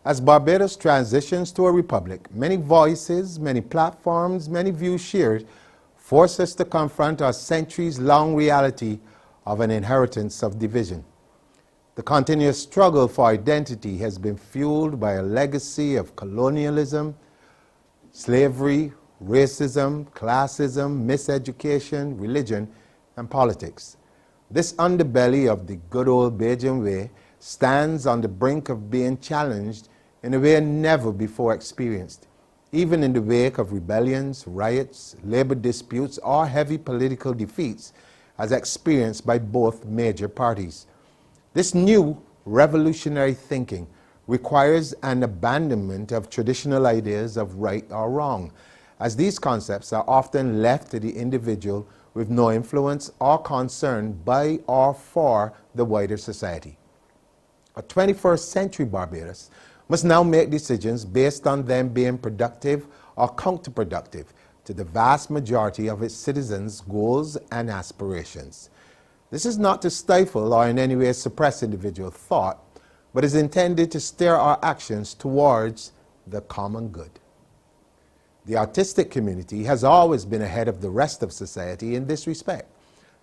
As Barbados transitions to a republic, many voices, many platforms, many views shared force us to confront our centuries-long reality of an inheritance of division. The continuous struggle for identity has been fueled by a legacy of colonialism, slavery, racism, classism, miseducation, religion, and politics. This underbelly of the good old Bajan way stands on the brink of being challenged in a way never before experienced, even in the wake of rebellions, riots, labor disputes, or heavy political defeats as experienced by both major parties. This new revolutionary thinking requires an abandonment of traditional ideas of right or wrong, as these concepts are often left to the individual with no influence or concern by or for the wider society. A 21st century Barbados must now make decisions based on them being productive or counterproductive to the vast majority of its citizens' goals and aspirations. This is not to stifle or in any way suppress individual thought, but is intended to steer our actions towards the common good. The artistic community has always been ahead of the rest of society in this respect.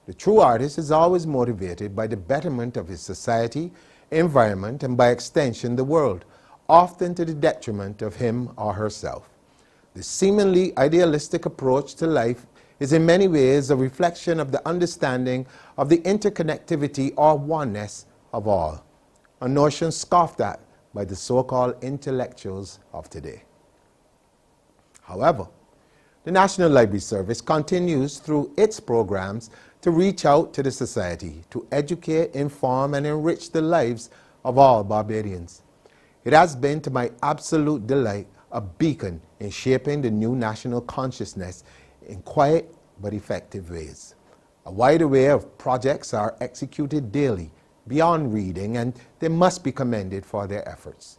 The true artist is always motivated by the betterment of his society, environment, and by extension the world, often to the detriment of him or herself. The seemingly idealistic approach to life is in many ways a reflection of the understanding of the interconnectivity or oneness of all, a notion scoffed at by the so-called intellectuals of today. However, the National Library Service continues through its programs to reach out to the society, to educate, inform, and enrich the lives of all Barbadians. It has been, to my absolute delight, a beacon in shaping the new national consciousness in quiet but effective ways. A wide array of projects are executed daily, beyond reading, and they must be commended for their efforts.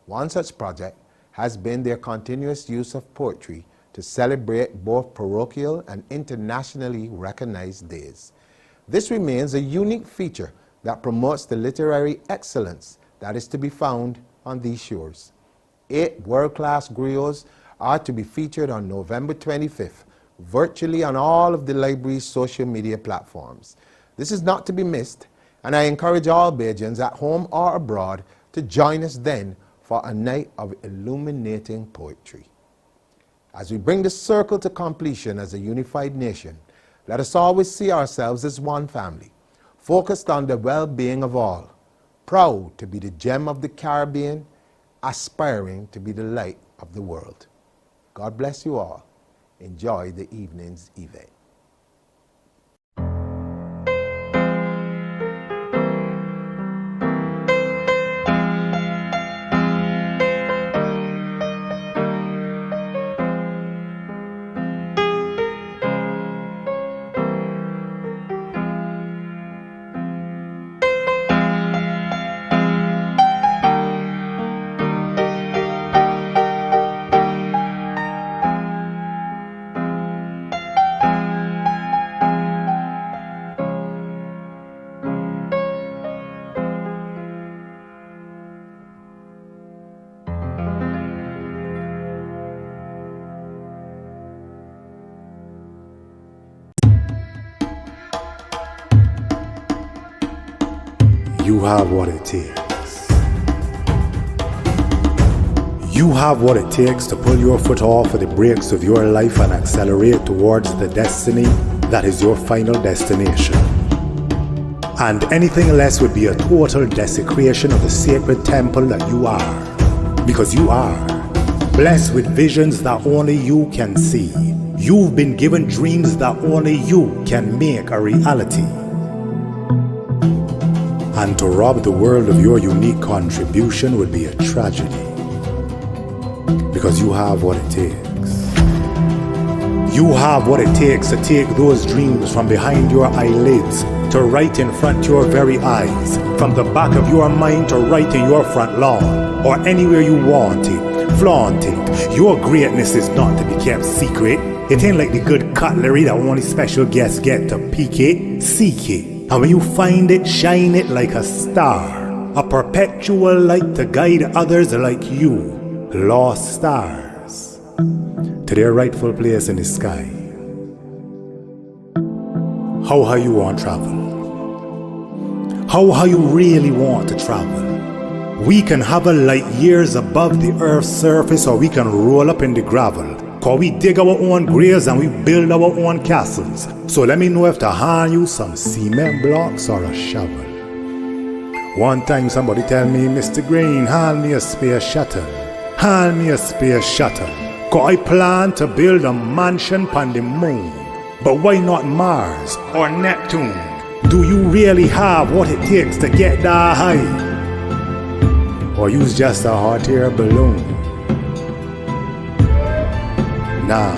One such project has been their continuous use of poetry to celebrate both parochial and internationally recognized days. This remains a unique feature that promotes the literary excellence that is to be found on these shores. 8 world-class griots are to be featured on November 25th, virtually on all of the library's social media platforms. This is not to be missed, and I encourage all Bajans at home or abroad to join us then for a night of illuminating poetry. As we bring the circle to completion as a unified nation, let us always see ourselves as one family, focused on the well-being of all, proud to be the gem of the Caribbean, aspiring to be the light of the world. God bless you all. Enjoy the evening's event. You have what it takes. You have what it takes to pull your foot off of the brakes of your life and accelerate towards the destiny that is your final destination. And anything less would be a total desecration of the sacred temple that you are. Because you are blessed with visions that only you can see. You've been given dreams that only you can make a reality. And to rob the world of your unique contribution would be a tragedy. Because you have what it takes. You have what it takes to take those dreams from behind your eyelids to right in front your very eyes, from the back of your mind to right in your front lawn, or anywhere you want it. Flaunt it. Your greatness is not to be kept secret. It ain't like the good cutlery that only special guests get to peek it. Seek it. And when you find it, shine it like a star a perpetual light to guide others like you, lost stars, to their rightful place in the sky. How high you want to travel? How high you really want to travel? We can hover light years above the earth's surface, or we can roll up in the gravel. Cause we dig our own graves and we build our own castles. So let me know if to hand you some cement blocks or a shovel. One time somebody tell me, Mr. Green, hand me a space shuttle. Hand me a space shuttle. Cause I plan to build a mansion on the moon. But why not Mars or Neptune? Do you really have what it takes to get that high? Or use just a hot air balloon? Nah,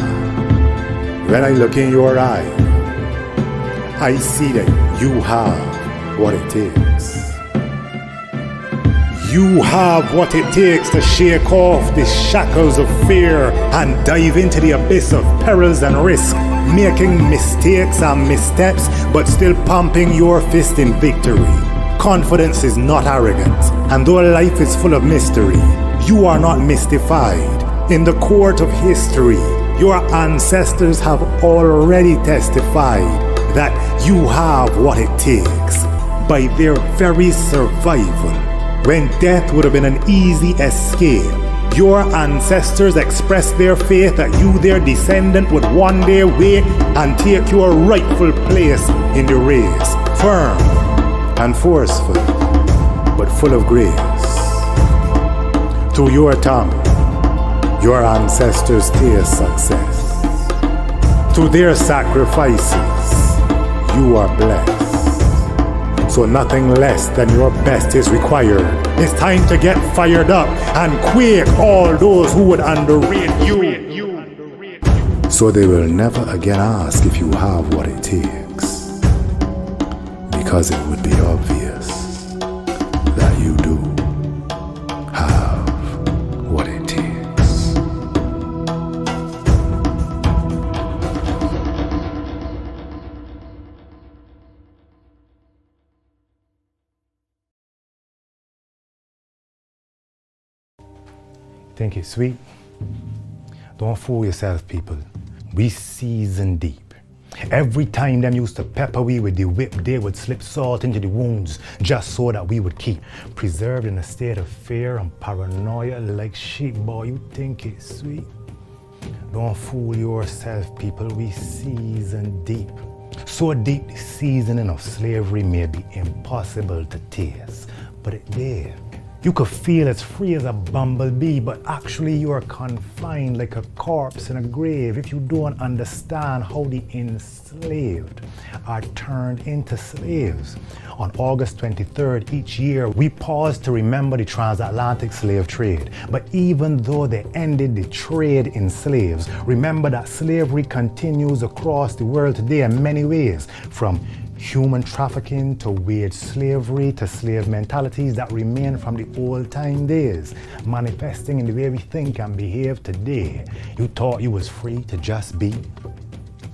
when I look in your eye, I see that you have what it takes. You have what it takes to shake off the shackles of fear and dive into the abyss of perils and risk, making mistakes and missteps, but still pumping your fist in victory. Confidence is not arrogant, and though life is full of mystery, you are not mystified. In the court of history, your ancestors have already testified that you have what it takes by their very survival. When death would have been an easy escape, your ancestors expressed their faith that you, their descendant, would one day wake and take your rightful place in the race. Firm and forceful, but full of grace. Through your tongue, your ancestors taste success. Through their sacrifices, you are blessed. So nothing less than your best is required. It's time to get fired up and quake all those who would underrate you. So they will never again ask if you have what it takes. Because it would be obvious that you do have what it takes. Think it's sweet? Don't fool yourself, people. We season deep. Every time them used to pepper we with the whip, they would slip salt into the wounds just so that we would keep preserved in a state of fear and paranoia like sheep. Boy, you think it's sweet? Don't fool yourself, people. We season deep. So deep the seasoning of slavery may be impossible to taste, but it there. You could feel as free as a bumblebee, but actually you are confined like a corpse in a grave if you don't understand how the enslaved are turned into slaves. On August 23rd each year, we pause to remember the transatlantic slave trade. But even though they ended the trade in slaves, remember that slavery continues across the world today in many ways, from human trafficking to wage slavery to slave mentalities that remain from the old time days, manifesting in the way we think and behave today. You thought you was free to just be?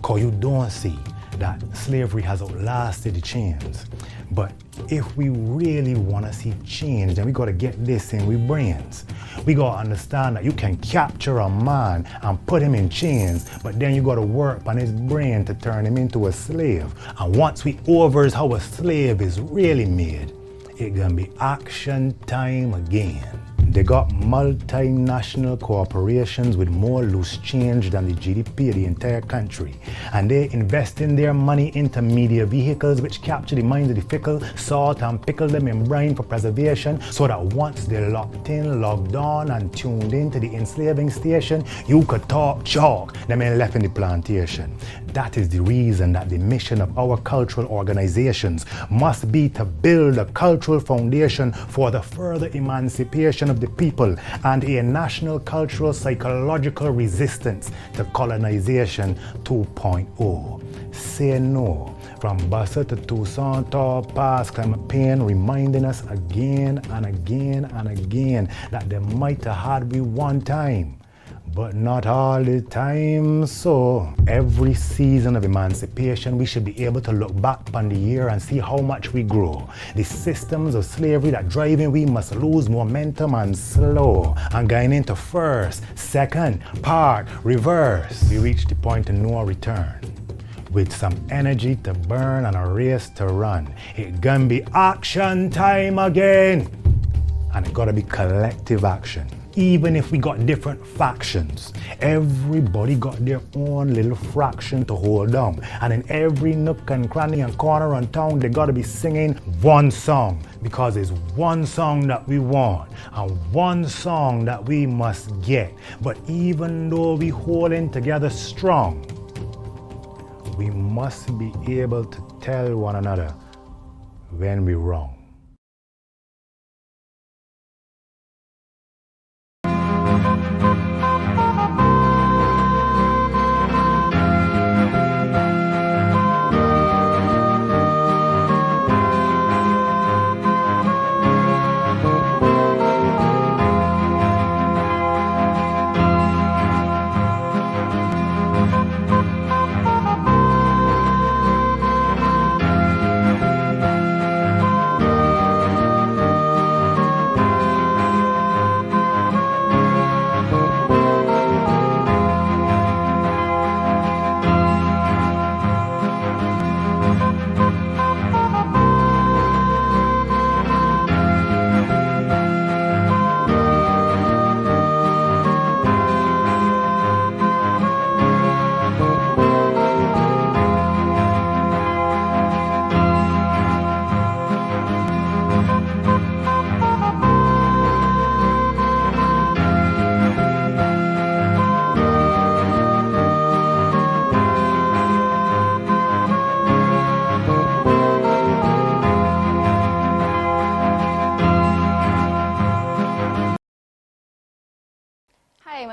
Cause you don't see that slavery has outlasted the chains. But if we really want to see change, then we got to get this in we brains. We got to understand that you can capture a man and put him in chains, but then you got to work on his brain to turn him into a slave. And once we overs how a slave is really made, it gonna be action time again. They got multinational corporations with more loose change than the GDP of the entire country. And they investing their money into media vehicles which capture the minds of the fickle, salt and pickle them in brine for preservation, so that once they're locked in, logged on and tuned into the enslaving station, you could talk chalk, them ain't left in the plantation. That is the reason that the mission of our cultural organizations must be to build a cultural foundation for the further emancipation of the people and a national cultural psychological resistance to colonization 2.0. Say no. From Bussa to Tucson, Tall Pass, Climate Pain, reminding us again and again and again that they might have had we one time, but not all the time. So every season of emancipation, we should be able to look back upon the year and see how much we grow. The systems of slavery that driving we must lose momentum and slow. And going into first, second, part, reverse. We reach the point of no return. With some energy to burn and a race to run. It gonna be action time again. And it gotta be collective action. Even if we got different factions, everybody got their own little fraction to hold down. And in every nook and cranny and corner and town, they gotta be singing one song. Because it's one song that we want and one song that we must get. But even though we holding together strong, we must be able to tell one another when we're wrong.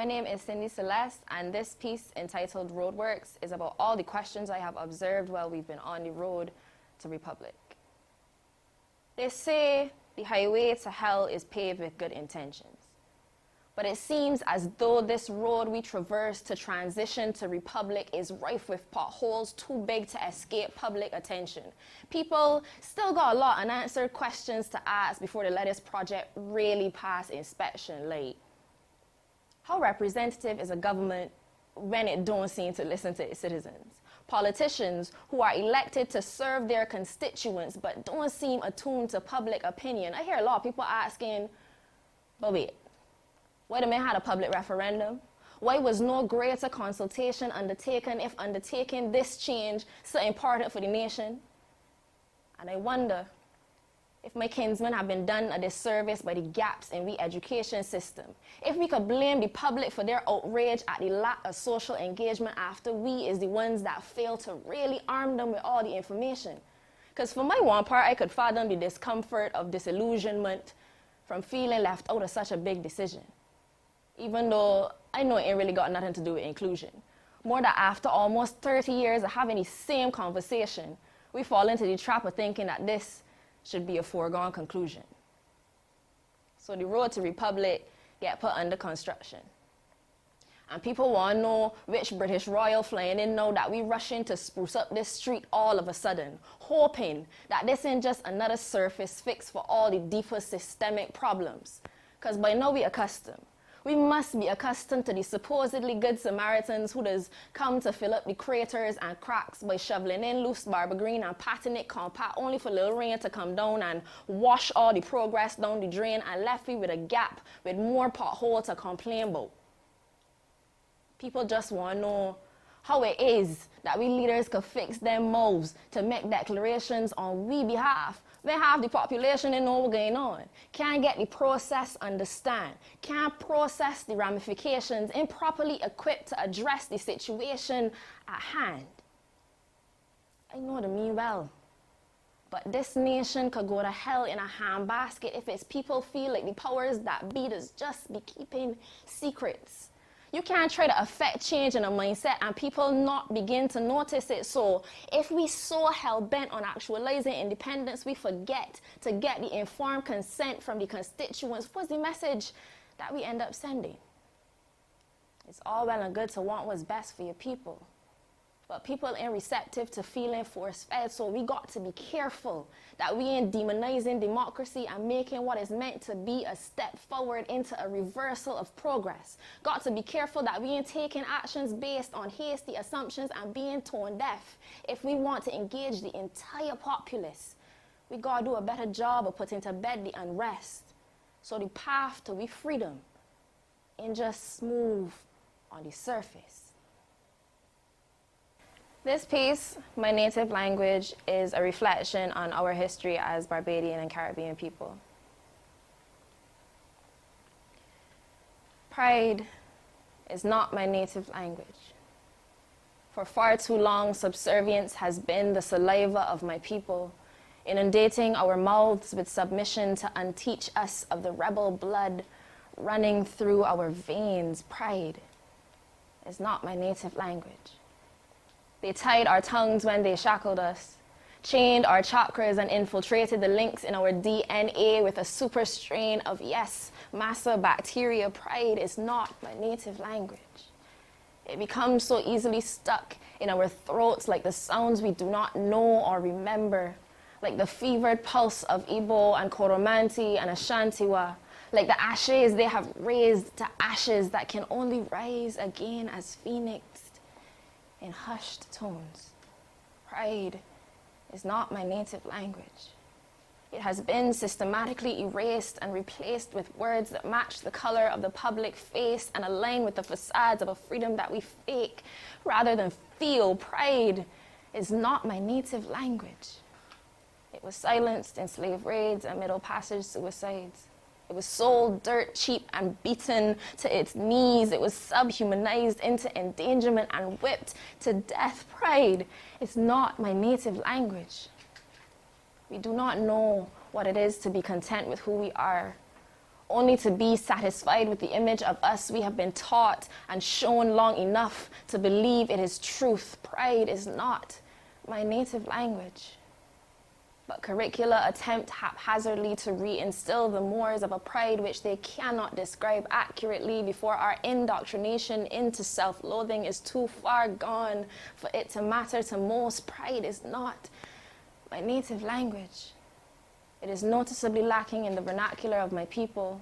My name is Cindy Celeste, and this piece entitled Roadworks is about all the questions I have observed while we've been on the road to Republic. They say the highway to hell is paved with good intentions, but it seems as though this road we traverse to transition to Republic is rife with potholes too big to escape public attention. People still got a lot of unanswered questions to ask before they let this project really pass inspection late. How representative is a government when it don't seem to listen to its citizens? Politicians who are elected to serve their constituents but don't seem attuned to public opinion. I hear a lot of people asking, but wait, why the man had a public referendum? Why was no greater consultation undertaken if undertaking this change so important for the nation? And I wonder if my kinsmen have been done a disservice by the gaps in the education system. If we could blame the public for their outrage at the lack of social engagement after we is the ones that fail to really arm them with all the information. Because for my one part, I could fathom the discomfort of disillusionment from feeling left out of such a big decision. Even though I know it ain't really got nothing to do with inclusion. More that after almost 30 years of having the same conversation, we fall into the trap of thinking that this should be a foregone conclusion. So the road to Republic get put under construction. And people want to know which British royal flying in know that we rushing to spruce up this street all of a sudden, hoping that this ain't just another surface fix for all the deeper systemic problems. Because by now we accustomed. We must be accustomed to the supposedly good Samaritans who does come to fill up the craters and cracks by shoveling in loose Barbara Green and patting it compact only for little rain to come down and wash all the progress down the drain and left me with a gap with more pothole to complain about. People just want to know how it is that we leaders could fix them mouths to make declarations on we behalf when half the population didn't know what's going on, can't get the process understand, can't process the ramifications, improperly equipped to address the situation at hand. I know what I mean well, but this nation could go to hell in a handbasket if its people feel like the powers that be does just be keeping secrets. You can't try to affect change in a mindset and people not begin to notice it. So if we so hell-bent on actualizing independence, we forget to get the informed consent from the constituents. What's the message that we end up sending? It's all well and good to want what's best for your people, but people ain't receptive to feeling force-fed, so we got to be careful that we ain't demonizing democracy and making what is meant to be a step forward into a reversal of progress. Got to be careful that we ain't taking actions based on hasty assumptions and being tone deaf. If we want to engage the entire populace, we gotta do a better job of putting to bed the unrest, so the path to we freedom ain't just smooth on the surface. This piece, My Native Language, is a reflection on our history as Barbadian and Caribbean people. Pride is not my native language. For far too long, subservience has been the saliva of my people, inundating our mouths with submission to unteach us of the rebel blood running through our veins. Pride is not my native language. They tied our tongues when they shackled us, chained our chakras and infiltrated the links in our DNA with a super strain of, yes, massa bacteria. Pride is not my native language. It becomes so easily stuck in our throats like the sounds we do not know or remember, like the fevered pulse of Igbo and Koromanti and Ashantiwa, like the ashes they have raised to ashes that can only rise again as phoenix in hushed tones. Pride is not my native language. It has been systematically erased and replaced with words that match the color of the public face and align with the facades of a freedom that we fake rather than feel. Pride is not my native language. It was silenced in slave raids and Middle Passage suicides. It was sold dirt cheap and beaten to its knees. It was subhumanized into endangerment and whipped to death. Pride is not my native language. We do not know what it is to be content with who we are, only to be satisfied with the image of us we have been taught and shown long enough to believe it is truth. Pride is not my native language. But curricula attempt haphazardly to reinstill the mores of a pride which they cannot describe accurately before our indoctrination into self-loathing is too far gone for it to matter to most. Pride is not my native language. It is noticeably lacking in the vernacular of my people.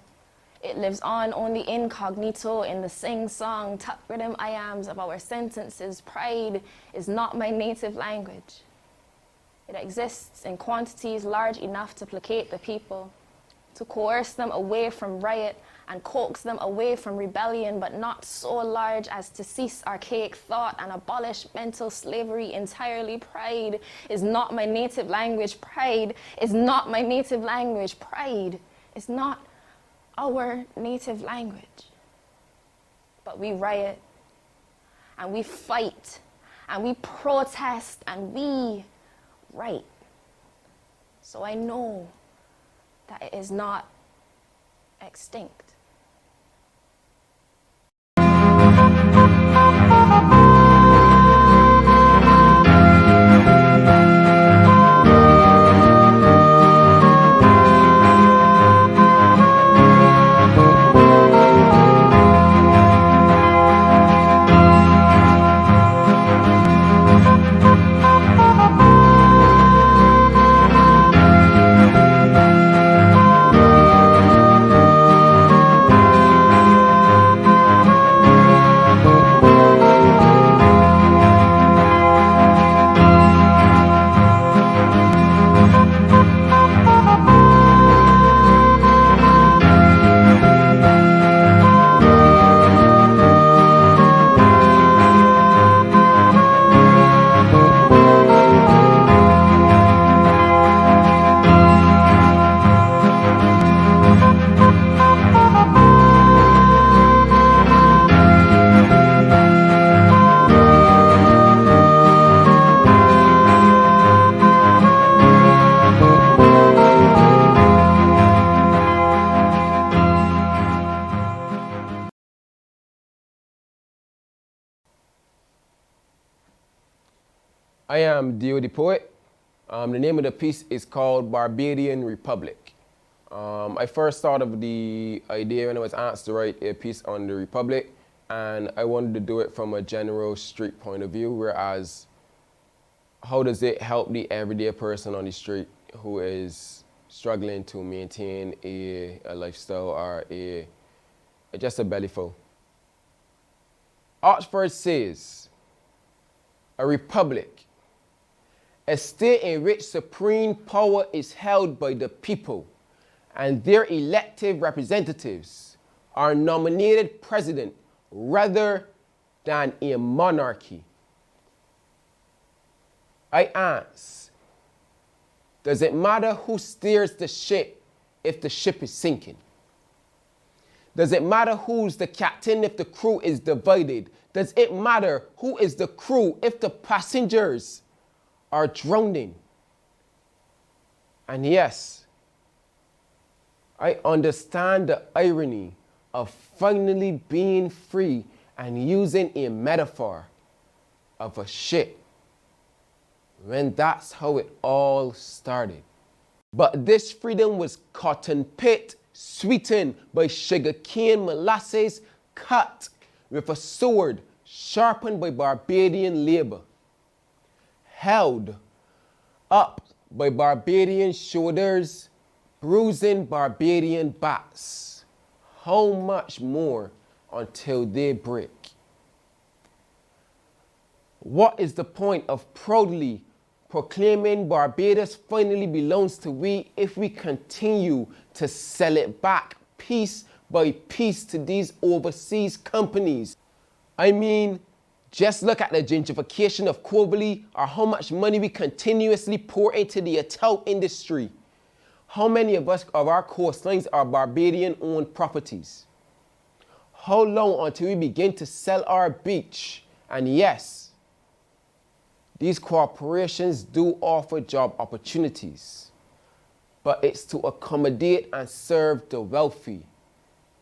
It lives on only incognito in the sing-song, tuck rhythm iams of our sentences. Pride is not my native language. It exists in quantities large enough to placate the people, to coerce them away from riot and coax them away from rebellion, but not so large as to cease archaic thought and abolish mental slavery entirely. Pride is not my native language. Pride is not my native language. Pride is not our native language. But we riot, and we fight, and we protest, and we right. So I know that it is not extinct. I am Dio the Poet. The name of the piece is called Barbadian Republic. I first thought of the idea when I was asked to write a piece on the Republic, and I wanted to do it from a general street point of view, whereas how does it help the everyday person on the street who is struggling to maintain a lifestyle or just a bellyful? Oxford says, a republic, a state in which supreme power is held by the people and their elected representatives are nominated president rather than a monarchy. I ask, does it matter who steers the ship if the ship is sinking? Does it matter who's the captain if the crew is divided? Does it matter who is the crew if the passengers are drowning? And yes, I understand the irony of finally being free and using a metaphor of a ship when that's how it all started. But this freedom was cotton pit sweetened by sugarcane molasses cut with a sword sharpened by Barbadian labor, held up by Barbadian shoulders, bruising Barbadian backs. How much more until they break? What is the point of proudly proclaiming Barbados finally belongs to we if we continue to sell it back piece by piece to these overseas companies? I mean, just look at the gentrification of Quobally or how much money we continuously pour into the hotel industry. How many of our coastlines are Barbadian-owned properties? How long until we begin to sell our beach? And yes, these corporations do offer job opportunities, but it's to accommodate and serve the wealthy.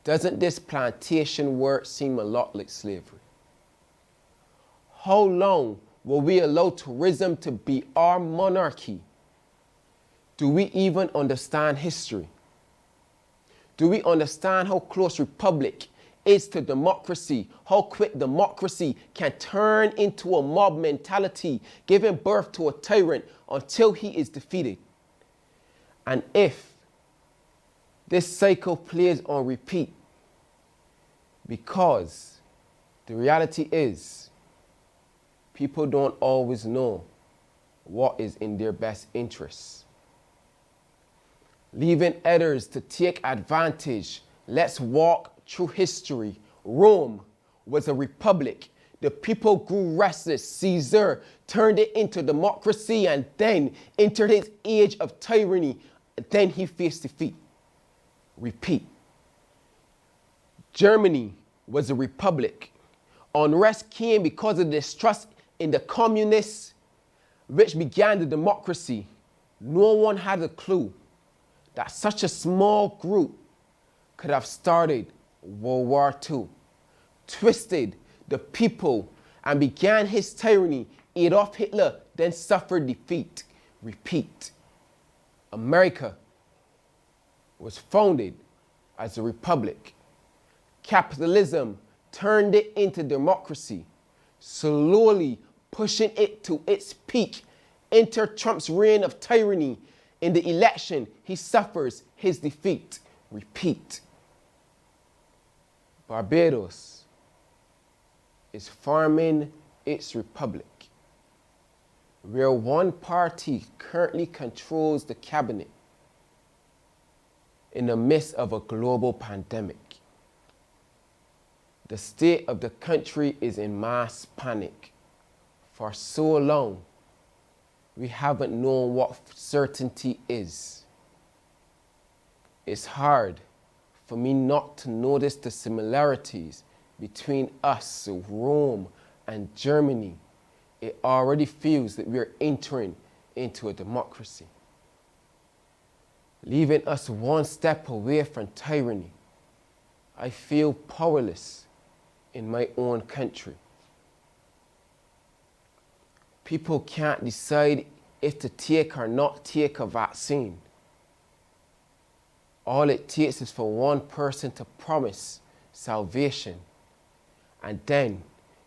Doesn't this plantation work seem a lot like slavery? How long will we allow tourism to be our monarchy? Do we even understand history? Do we understand how close republic is to democracy? How quick democracy can turn into a mob mentality, giving birth to a tyrant until he is defeated? And if this cycle plays on repeat, because the reality is, people don't always know what is in their best interests. Leaving others to take advantage. Let's walk through history. Rome was a republic. The people grew restless. Caesar turned it into democracy and then entered his age of tyranny. Then he faced defeat. Repeat. Germany was a republic. Unrest came because of distrust in the communists, which began the democracy. No one had a clue that such a small group could have started World War II, twisted the people, and began his tyranny. Adolf Hitler then suffered defeat. Repeat. America was founded as a republic. Capitalism turned it into democracy, slowly pushing it to its peak. Enter Trump's reign of tyranny. In the election, he suffers his defeat. Repeat. Barbados is farming its republic, where one party currently controls the cabinet in the midst of a global pandemic. The state of the country is in mass panic. For so long, we haven't known what certainty is. It's hard for me not to notice the similarities between us, Rome, and Germany. It already feels that we're entering into a democracy, leaving us one step away from tyranny. I feel powerless in my own country. People can't decide if to take or not take a vaccine. All it takes is for one person to promise salvation, and then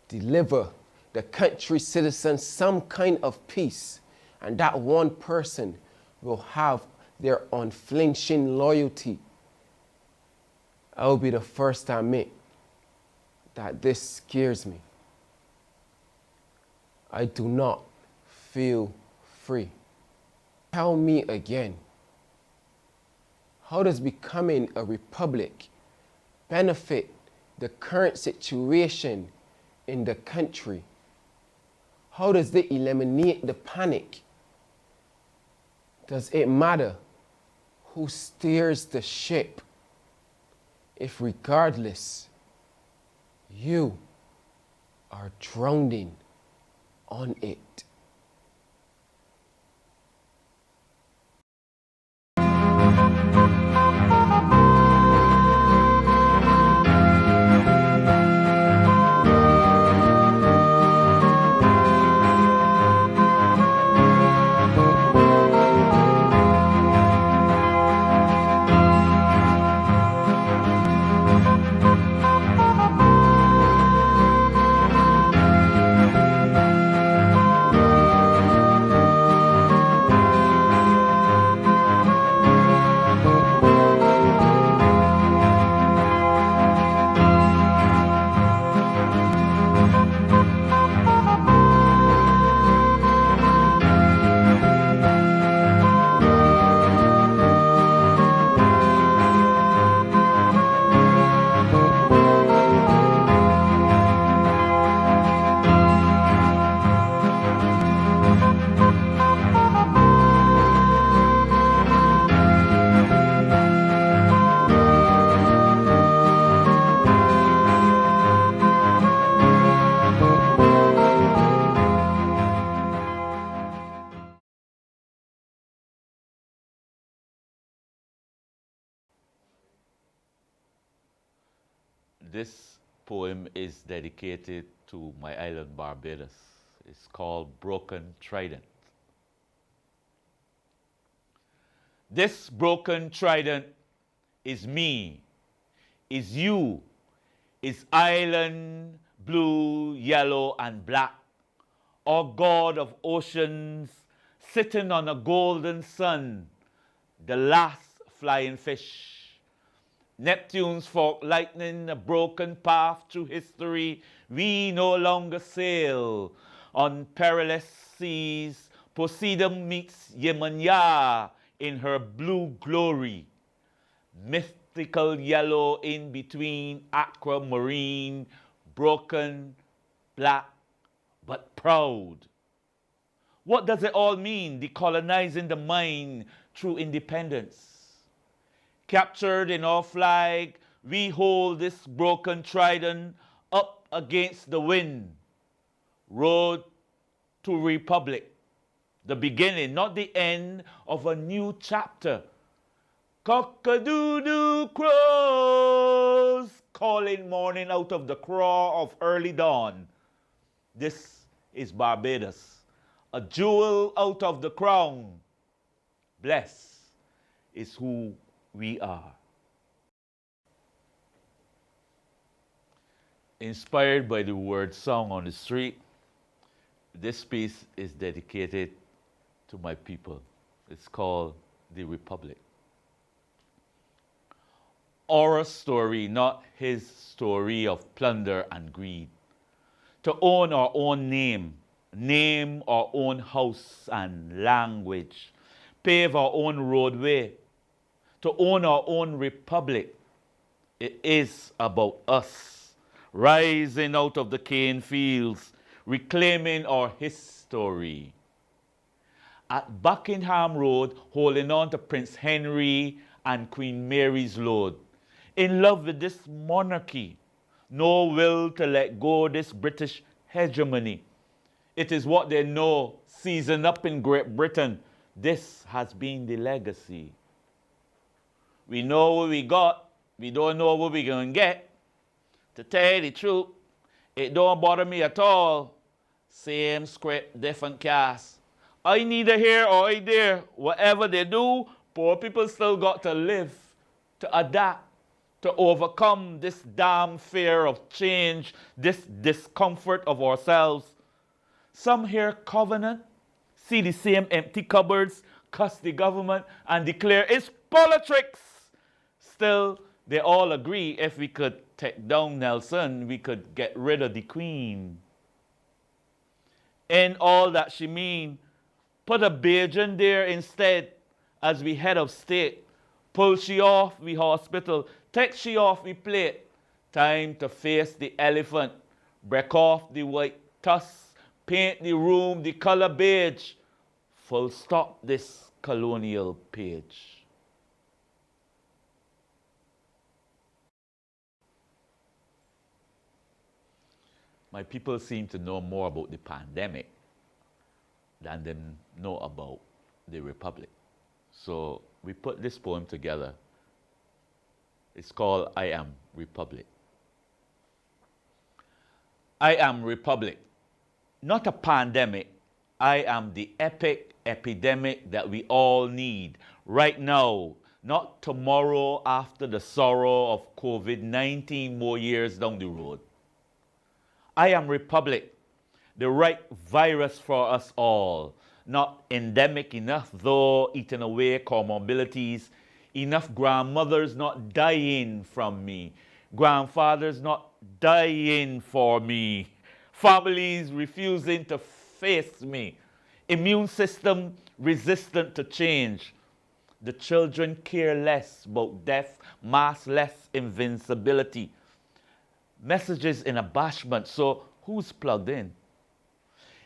deliver the country's citizens some kind of peace, and that one person will have their unflinching loyalty. I will be the first to admit that this scares me. I do not feel free. Tell me again, how does becoming a republic benefit the current situation in the country? How does it eliminate the panic? Does it matter who steers the ship if regardless you are drowning on it? This poem is dedicated to my island Barbados. It's called Broken Trident. This broken trident is me, is you, is island blue, yellow, and black, or god of oceans sitting on a golden sun, the last flying fish. Neptune's fork lightning, a broken path through history. We no longer sail on perilous seas. Poseidon meets Yemanya in her blue glory. Mythical yellow in between, aquamarine, broken, black, but proud. What does it all mean, decolonizing the mind through independence? Captured in our flag, we hold this broken trident up against the wind. Road to republic, the beginning, not the end of a new chapter. Cock-a-doo-doo crows, calling morning out of the craw of early dawn. This is Barbados, a jewel out of the crown. Blessed is who we are. Inspired by the word song on the street, this piece is dedicated to my people. It's called The Republic. Our story, not his story of plunder and greed. To own our own name, name our own house and language, pave our own roadway, to own our own republic. It is about us, rising out of the cane fields, reclaiming our history. At Buckingham Road, holding on to Prince Henry and Queen Mary's load, in love with this monarchy, no will to let go this British hegemony. It is what they know, seasoned up in Great Britain. This has been the legacy. We know what we got, we don't know what we're going to get. To tell you the truth, it don't bother me at all. Same script, different cast. I neither here or I there. Whatever they do, poor people still got to live, to adapt, to overcome this damn fear of change, this discomfort of ourselves. Some hear covenant, see the same empty cupboards, cuss the government, and declare it's politics. Still, they all agree if we could take down Nelson, we could get rid of the Queen. In all that she mean, put a Bajan there instead as we head of state. Pull she off we hospital, take she off we plate. Time to face the elephant, break off the white tusk, paint the room the color beige. Full stop this colonial page. My people seem to know more about the pandemic than they know about the Republic. So we put this poem together. It's called I Am Republic. I am Republic, not a pandemic. I am the epic epidemic that we all need right now, not tomorrow after the sorrow of COVID-19 more years down the road. I am Republic, the right virus for us all, not endemic enough though eating away comorbidities, enough grandmothers not dying from me, grandfathers not dying for me, families refusing to face me, immune system resistant to change, the children care less about death, mask less invincibility, messages in abashment, so who's plugged in?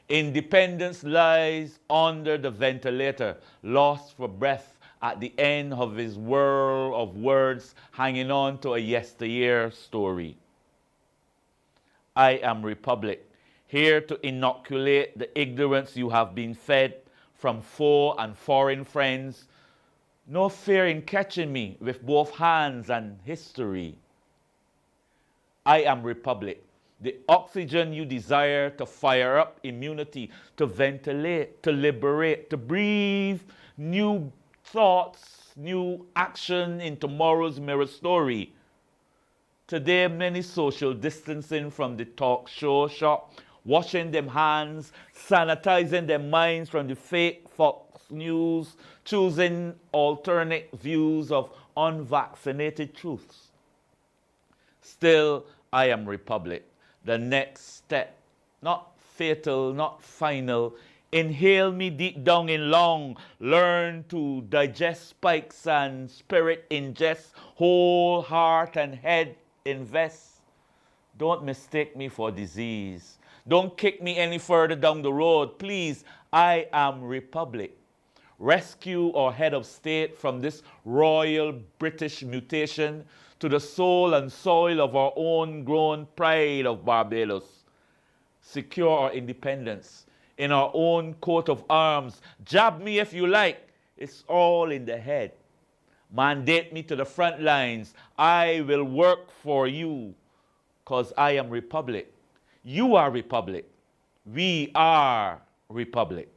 Independence lies under the ventilator, lost for breath at the end of his whirl of words, hanging on to a yesteryear story. I am Republic, here to inoculate the ignorance you have been fed from foe and foreign friends. No fear in catching me with both hands and history. I am Republic, the oxygen you desire to fire up immunity, to ventilate, to liberate, to breathe new thoughts, new action in tomorrow's mirror story. Today, many social distancing from the talk show shop, washing them hands, sanitizing their minds from the fake Fox News, choosing alternate views of unvaccinated truths. Still, I am Republic, the next step, not fatal, not final. Inhale me deep down in lung, learn to digest spikes and spirit ingest, whole heart and head invest. Don't mistake me for disease. Don't kick me any further down the road, please. I am Republic. Rescue our head of state from this royal British mutation to the soul and soil of our own grown pride of Barbados. Secure our independence in our own coat of arms. Jab me if you like. It's all in the head. Mandate me to the front lines. I will work for you, because I am Republic. You are Republic. We are Republic.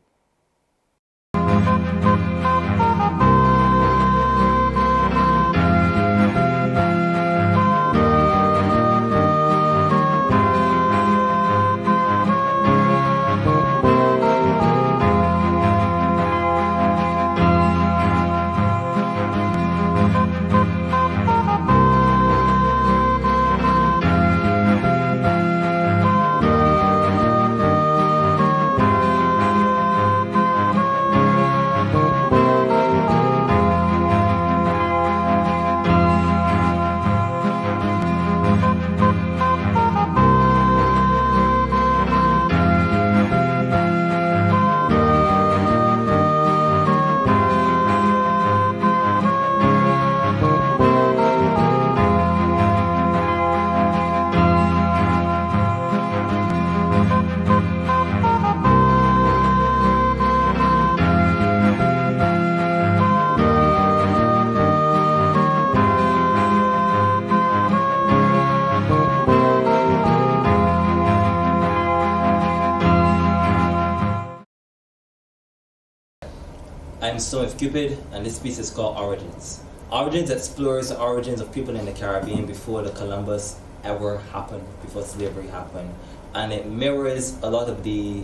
I'm Storm of Cupid, and this piece is called Origins. Origins explores the origins of people in the Caribbean before the Columbus ever happened, before slavery happened. And it mirrors a lot of the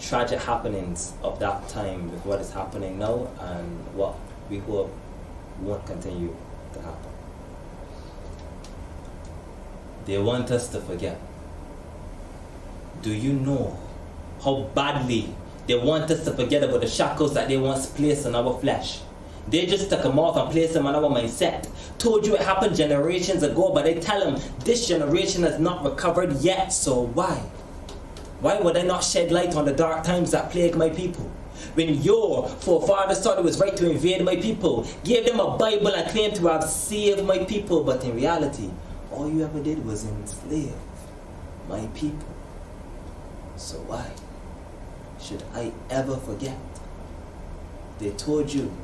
tragic happenings of that time with what is happening now and what we hope won't continue to happen. They want us to forget. Do you know how badly they want us to forget about the shackles that they once placed on our flesh? They just took them off and placed them on our mindset. Told you it happened generations ago, but they tell them this generation has not recovered yet, so why? Why would I not shed light on the dark times that plague my people? When your forefathers thought it was right to invade my people, gave them a Bible and claimed to have saved my people, but in reality, all you ever did was enslave my people. So why should I ever forget? They told you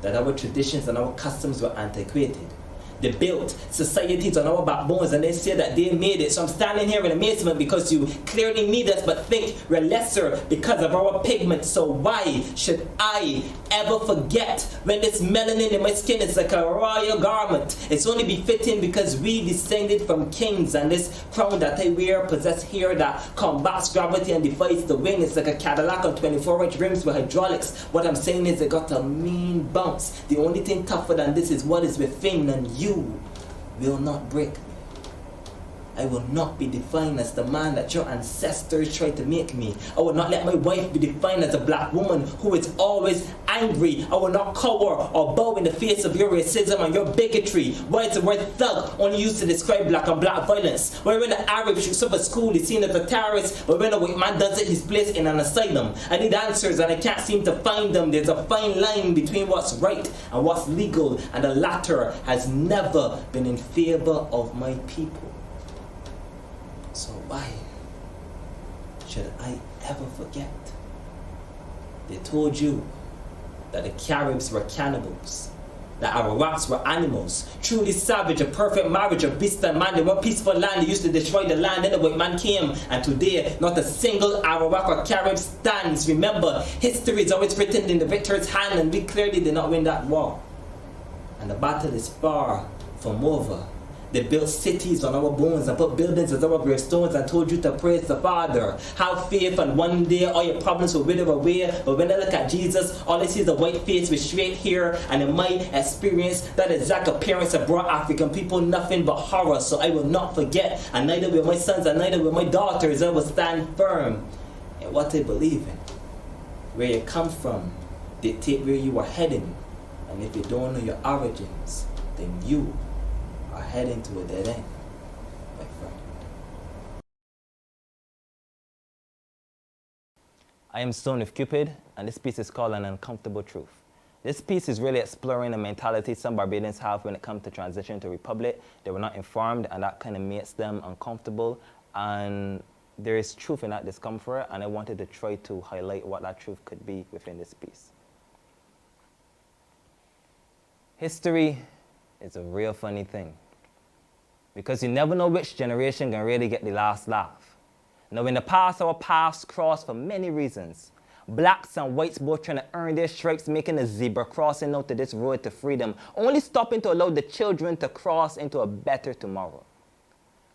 that our traditions and our customs were antiquated. They built societies on our backbones and they say that they made it. So I'm standing here in amazement because you clearly need us but think we're lesser because of our pigment. So why should I ever forget when this melanin in my skin is like a royal garment? It's only befitting because we descended from kings, and this crown that I wear possess hair that combats gravity and defies the wind. It's like a Cadillac on 24-inch rims with hydraulics. What I'm saying is it got a mean bounce. The only thing tougher than this is what is within, and you will not break me. I will not be defined as the man that your ancestors tried to make me. I will not let my wife be defined as a black woman who is always angry. I will not cower or bow in the face of your racism and your bigotry. Why is the word thug only used to describe black on black violence? Why when the Arab shoots up a school, he's seen as a terrorist, but when a white man does it, he's placed in an asylum? I need answers and I can't seem to find them. There's a fine line between what's right and what's legal, and the latter has never been in favor of my people. So why should I ever forget? They told you that the Caribs were cannibals, that Arawaks were animals, truly savage, a perfect marriage of beast and man. They were peaceful land, they used to destroy the land, then the white man came, and today not a single Arawak or Carib stands. Remember, history is always written in the victor's hand, and we clearly did not win that war. And the battle is far from over. They built cities on our bones and put buildings as our gravestones and told you to praise the Father. Have faith and one day all your problems will wither away. But when I look at Jesus, all I see is a white face with straight hair, and in my experience, that exact appearance have brought African people nothing but horror. So I will not forget, and neither will my sons and neither will my daughters. I will stand firm in what I believe in. Where you come from dictate where you are heading, and if you don't know your origins, then you are heading to a dead end, my friend. I am Stone with Cupid, and this piece is called An Uncomfortable Truth. This piece is really exploring the mentality some Barbadians have when it comes to transition to republic. They were not informed, and that kind of makes them uncomfortable. And there is truth in that discomfort, and I wanted to try to highlight what that truth could be within this piece. History is a real funny thing, because you never know which generation can really get the last laugh. Now, in the past, our paths crossed for many reasons. Blacks and whites both trying to earn their stripes, making a zebra crossing out to this road to freedom, only stopping to allow the children to cross into a better tomorrow.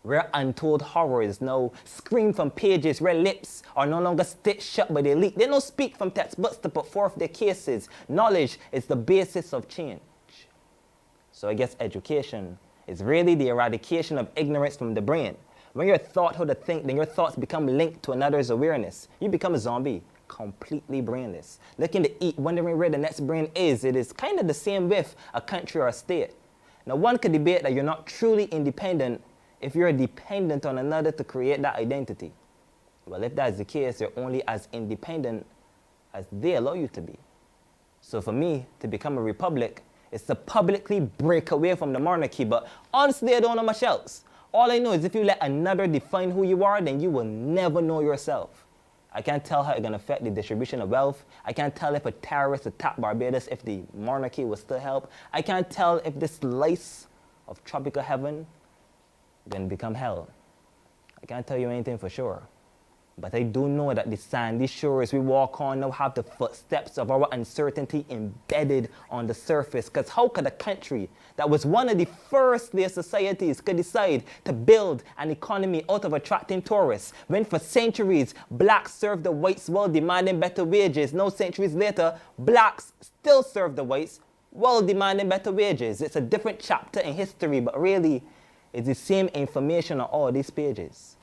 Where untold horrors now scream from pages, where lips are no longer stitched shut by the elite. They don't speak from textbooks to put forth their cases. Knowledge is the basis of change. So I guess education is really the eradication of ignorance from the brain. When you're taught how to think, then your thoughts become linked to another's awareness. You become a zombie, completely brainless, looking to eat, wondering where the next brain is. It is kind of the same with a country or a state. Now, one could debate that you're not truly independent if you're dependent on another to create that identity. Well, if that's the case, you're only as independent as they allow you to be. So for me, to become a republic, is to publicly break away from the monarchy, but honestly, I don't know much else. All I know is if you let another define who you are, then you will never know yourself. I can't tell how it's gonna affect the distribution of wealth. I can't tell if a terrorist attacked Barbados if the monarchy will still help. I can't tell if this slice of tropical heaven is gonna become hell. I can't tell you anything for sure. But I do know that the sandy shores we walk on now have the footsteps of our uncertainty embedded on the surface. Because how could a country that was one of the first layer societies could decide to build an economy out of attracting tourists when for centuries blacks served the whites while demanding better wages? Now centuries later, blacks still serve the whites while demanding better wages. It's a different chapter in history, but really it's the same information on all these pages.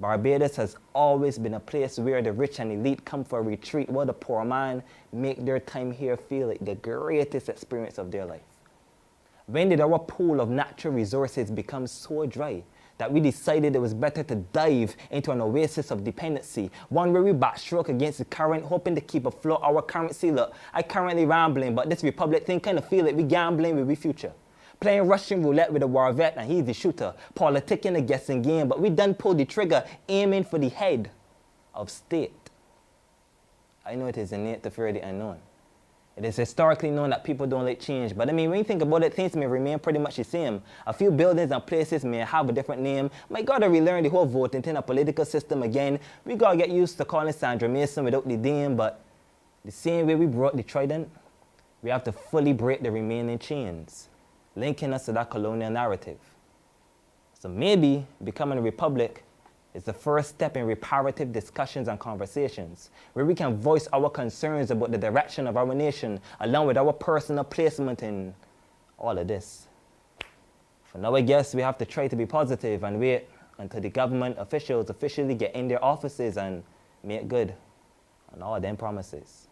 Barbados has always been a place where the rich and elite come for a retreat, while the poor man make their time here feel like the greatest experience of their life. When did our pool of natural resources become so dry that we decided it was better to dive into an oasis of dependency, one where we backstroke against the current, hoping to keep afloat our currency? Look, I currently rambling, but this Republic thing kind of feel like we gambling with we future. Playing Russian roulette with a war vet and he's the shooter. Politicking a guessing game, but we done pulled the trigger, aiming for the head of state. I know it is innate to fear the unknown. It is historically known that people don't like change, but I mean, when you think about it, things may remain pretty much the same. A few buildings and places may have a different name. My God, to relearn the whole voting thing, a political system again. We gotta get used to calling Sandra Mason without the dame, but the same way we brought the trident, we have to fully break the remaining chains, linking us to that colonial narrative. So maybe becoming a republic is the first step in reparative discussions and conversations, where we can voice our concerns about the direction of our nation, along with our personal placement in all of this. For now, I guess we have to try to be positive and wait until the government officials officially get in their offices and make good on all them promises.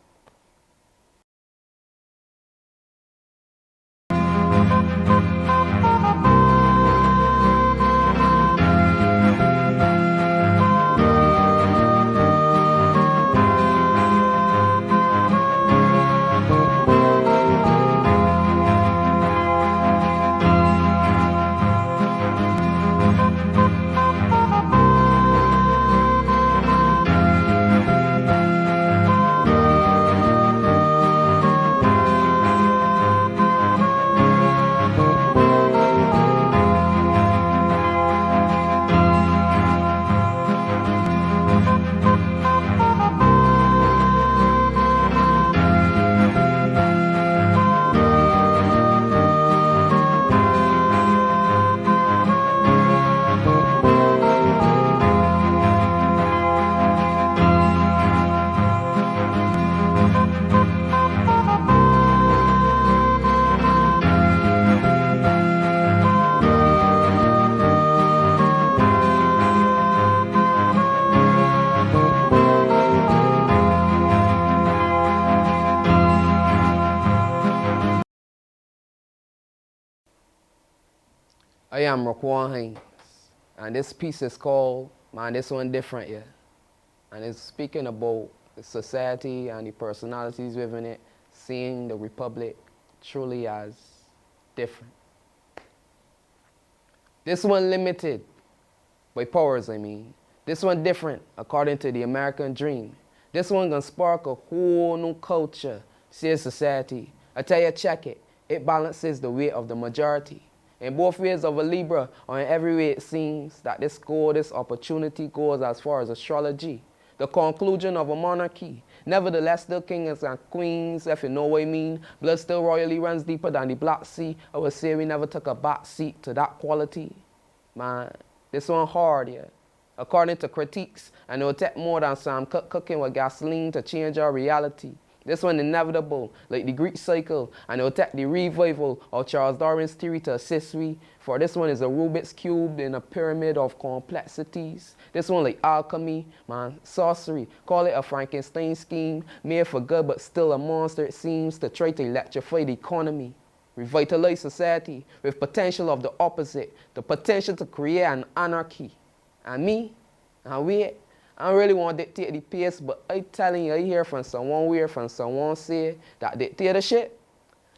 I am Raquan Haynes, and this piece is called, man, this one different, yeah. And it's speaking about the society and the personalities within it, seeing the Republic truly as different. This one limited by powers, I mean. This one different according to the American dream. This one gonna spark a whole new culture, see a society. I tell you, check it. It balances the weight of the majority. In both ways of a Libra, or in every way it seems that this goal, this opportunity goes as far as astrology. The conclusion of a monarchy. Nevertheless, still kings and queens, if you know what I mean. Blood still royally runs deeper than the Black Sea. I would say we never took a back seat to that quality. Man, this one hard, yeah. According to critiques, and it will take more than some cooking with gasoline to change our reality. This one inevitable, like the Greek cycle, and it will take the revival of Charles Darwin's theory to assist we. For this one is a Rubik's Cube in a pyramid of complexities. This one like alchemy, man, sorcery. Call it a Frankenstein scheme, made for good but still a monster it seems, to try to electrify the economy. Revitalize society with potential of the opposite, the potential to create an anarchy. And me, and we, I don't really want to dictate the pace, but I telling you, I hear from someone weird, from someone say that dictatorship,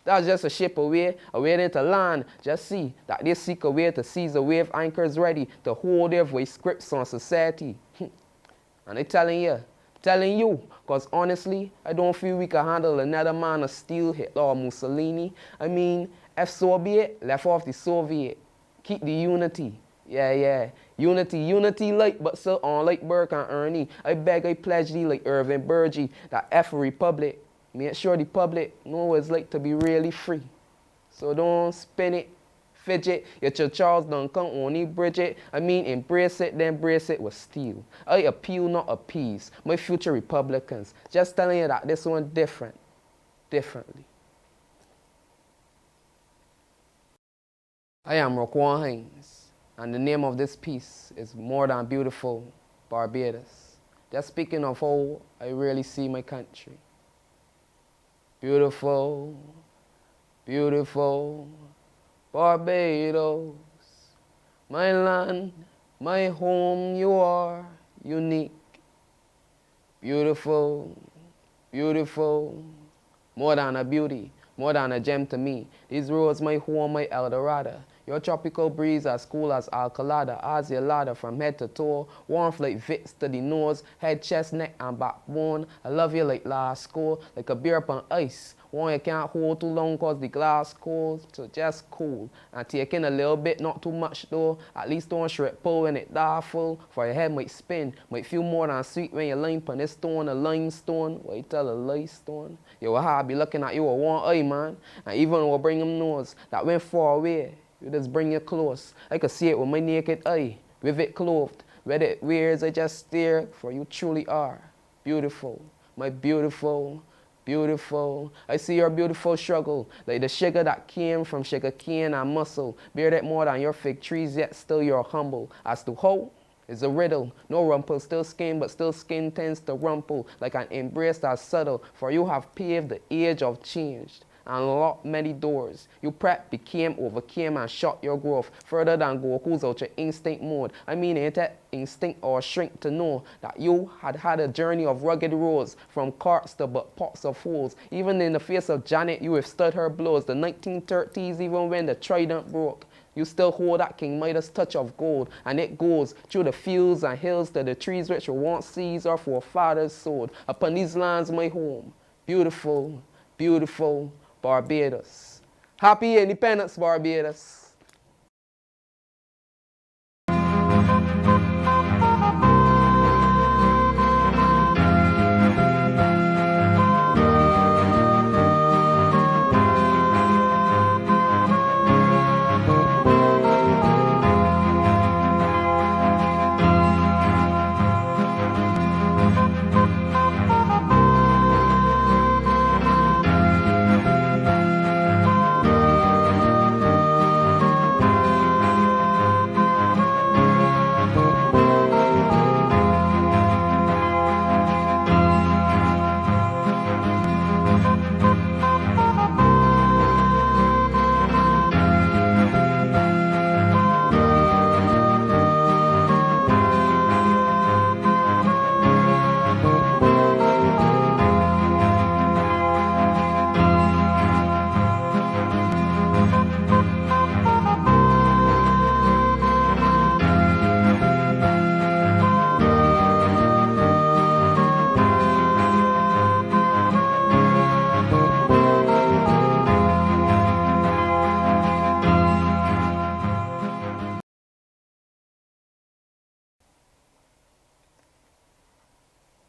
that's just a ship away, waiting to land. Just see that they seek a way to seize a wave anchors ready to hold their voice scripts on society. And I telling you, because honestly, I don't feel we can handle another man of steel, Hitler or Mussolini. I mean, if so be it, left off the Soviet. Keep the unity. Yeah. Unity like, but still on like Burke and Ernie. I beg, I pledge thee like Irving Burgee, that F Republic. Make sure the public know what it's like to be really free. So don't spin it, fidget, your Charles Duncan only Bridget. I mean, embrace it, then brace it with steel. I appeal, not appease. My future Republicans, just telling you that this one differently. I am Roquan Hines, and the name of this piece is More Than Beautiful, Barbados. Just speaking of how I really see my country. Beautiful, beautiful Barbados, my land, my home, you are unique. Beautiful, beautiful, more than a beauty, more than a gem to me. These roads, my home, my Eldorado. Your tropical breeze as cool as Alcalada, Asialada from head to toe, warmth like Vicks to the nose, head, chest, neck, and backbone. I love you like last school, like a beer upon ice. One you can't hold too long cause the glass cold, so just cool. And take in a little bit, not too much though. At least don't shred pull when it die full, for your head might spin. Might feel more than sweet when you line on this stone, a limestone. What you tell a limestone? Yo, I be looking at you with one eye, man. And even will bring him nose that went far away. You just bring it close. I could see it with my naked eye, with it clothed. Whether it wears, I just stare, for you truly are beautiful, my beautiful, beautiful. I see your beautiful struggle, like the sugar that came from sugar cane and muscle. Bear that more than your fig trees, yet still you're humble. As to how, is a riddle. No rumple, still skin, but still skin tends to rumple, like an embrace that's subtle, for you have paved the age of change. And unlocked many doors. You prep, became, overcame, and shot your growth further than Goku's ultra instinct mode. I mean, ain't that instinct or shrink to know that you had a journey of rugged roads, from carts to but pots of holes. Even in the face of Janet, you withstood her blows. The 1930s, even when the trident broke, you still hold that King Midas touch of gold, and it goes through the fields and hills to the trees which were once seas or forefathers sowed. Upon these lands, my home, beautiful, beautiful Barbados. Happy Independence, Barbados.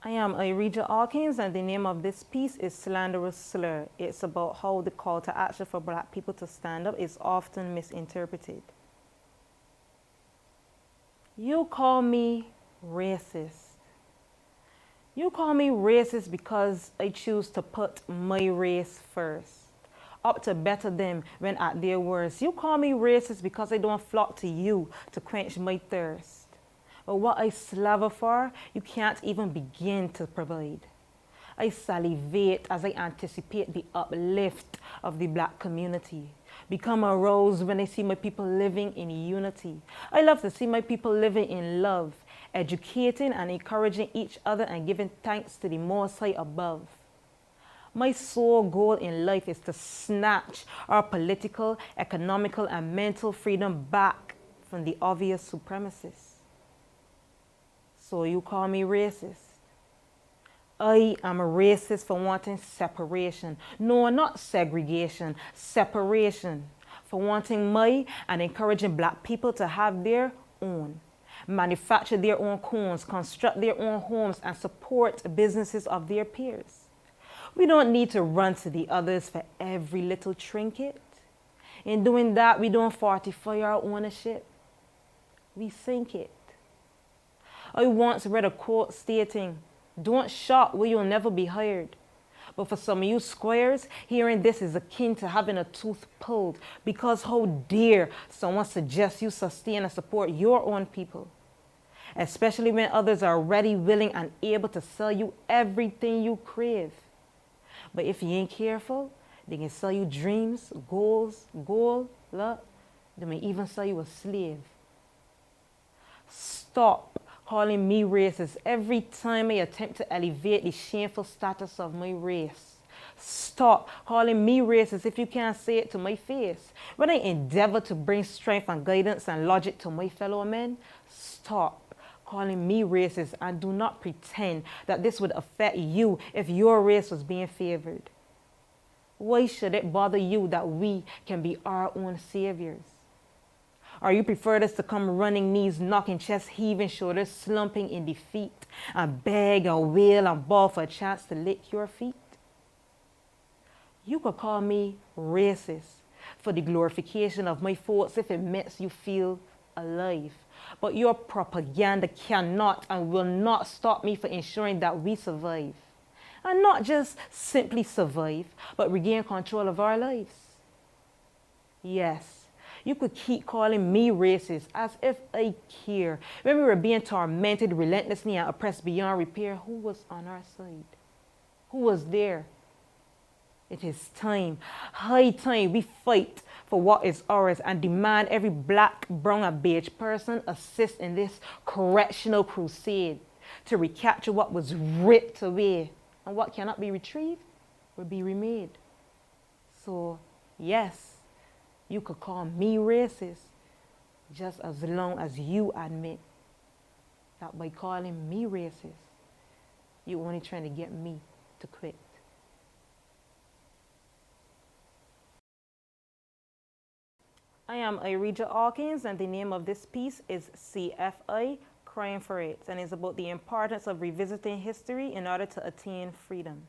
I am Irija Hawkins, and the name of this piece is Slanderous Slur. It's about how the call to action for Black people to stand up is often misinterpreted. You call me racist. You call me racist because I choose to put my race first, up to better them when at their worst. You call me racist because I don't flock to you to quench my thirst. But what I slaver for, you can't even begin to provide. I salivate as I anticipate the uplift of the Black community. Become aroused when I see my people living in unity. I love to see my people living in love, educating and encouraging each other and giving thanks to the Most High above. My sole goal in life is to snatch our political, economical, and mental freedom back from the obvious supremacists. So you call me racist. I am a racist for wanting separation. No, not segregation, separation. For wanting my and encouraging Black people to have their own, manufacture their own cones, construct their own homes, and support businesses of their peers. We don't need to run to the others for every little trinket. In doing that, we don't fortify our ownership. We sink it. I once read a quote stating, "Don't shop where you'll never be hired." But for some of you squares, hearing this is akin to having a tooth pulled, because how dare someone suggest you sustain and support your own people, especially when others are ready, willing, and able to sell you everything you crave. But if you ain't careful, they can sell you dreams, goals, gold, luck. They may even sell you a slave. Stop calling me racist every time I attempt to elevate the shameful status of my race. Stop calling me racist if you can't say it to my face. When I endeavor to bring strength and guidance and logic to my fellow men, stop calling me racist and do not pretend that this would affect you if your race was being favored. Why should it bother you that we can be our own saviors? Or you prefer us to come running, knees knocking, chest heaving, shoulders slumping in defeat, and beg and wail and bawl for a chance to lick your feet? You could call me racist for the glorification of my faults if it makes you feel alive. But your propaganda cannot and will not stop me for ensuring that we survive. And not just simply survive, but regain control of our lives. Yes. You could keep calling me racist as if I care. When we were being tormented relentlessly and oppressed beyond repair, who was on our side? Who was there? It is time, high time, we fight for what is ours and demand every black, brown, and beige person assist in this correctional crusade to recapture what was ripped away, and what cannot be retrieved will be remade. So, yes, you could call me racist just as long as you admit that by calling me racist, you're only trying to get me to quit. I am Irija Hawkins, and the name of this piece is CFI, Crying for It, and it's about the importance of revisiting history in order to attain freedom.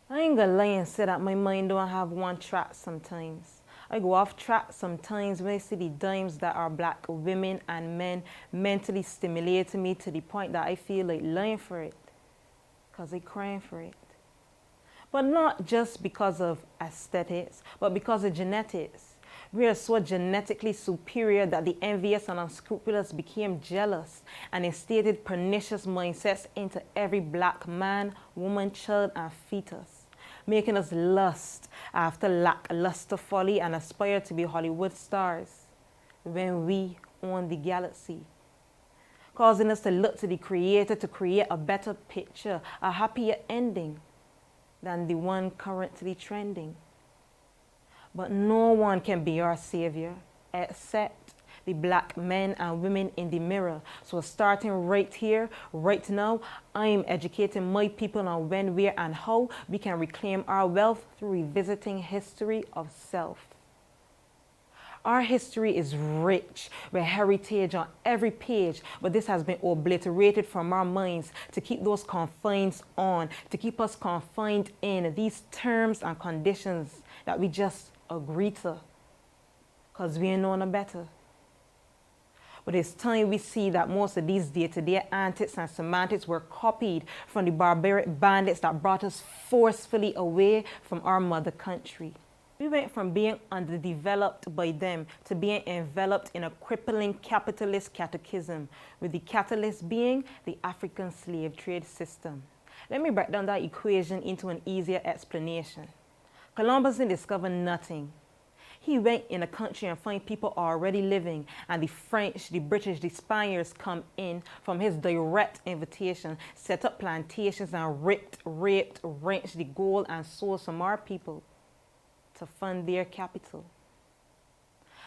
I ain't gonna lie and say that my mind don't have one track sometimes. I go off track sometimes when I see the dimes that are black women and men mentally stimulating me to the point that I feel like lying for it, because they're crying for it. But not just because of aesthetics, but because of genetics. We are so genetically superior that the envious and unscrupulous became jealous and instilled pernicious mindsets into every black man, woman, child, and fetus, making us lust after lackluster folly and aspire to be Hollywood stars when we own the galaxy, causing us to look to the Creator to create a better picture, a happier ending than the one currently trending. But no one can be our savior except the black men and women in the mirror. So starting right here, right now, I'm educating my people on when, where, and how we can reclaim our wealth through revisiting history of self. Our history is rich with heritage on every page, but this has been obliterated from our minds to keep those confines on, to keep us confined in these terms and conditions that we just agree to, because we ain't know no better. But it's time we see that most of these day-to-day antics and semantics were copied from the barbaric bandits that brought us forcefully away from our mother country. We went from being underdeveloped by them to being enveloped in a crippling capitalist catechism, with the catalyst being the African slave trade system. Let me break down that equation into an easier explanation. Columbus didn't discover nothing. He went in a country and found people already living, and the French, the British, the Spaniards come in from his direct invitation, set up plantations and raped, wrenched the gold and souls from our people to fund their capital.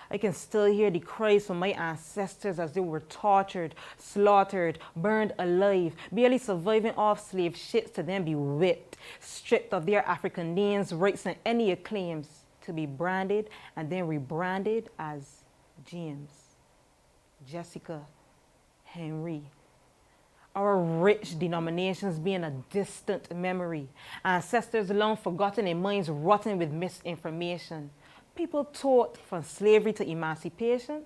I can still hear the cries from my ancestors as they were tortured, slaughtered, burned alive, barely surviving off slave ships to then be whipped, stripped of their African names, rights, and any claims, to be branded and then rebranded as James. Jessica, Henry. Our rich denominations being a distant memory, ancestors long forgotten and minds rotten with misinformation. People taught from slavery to emancipation,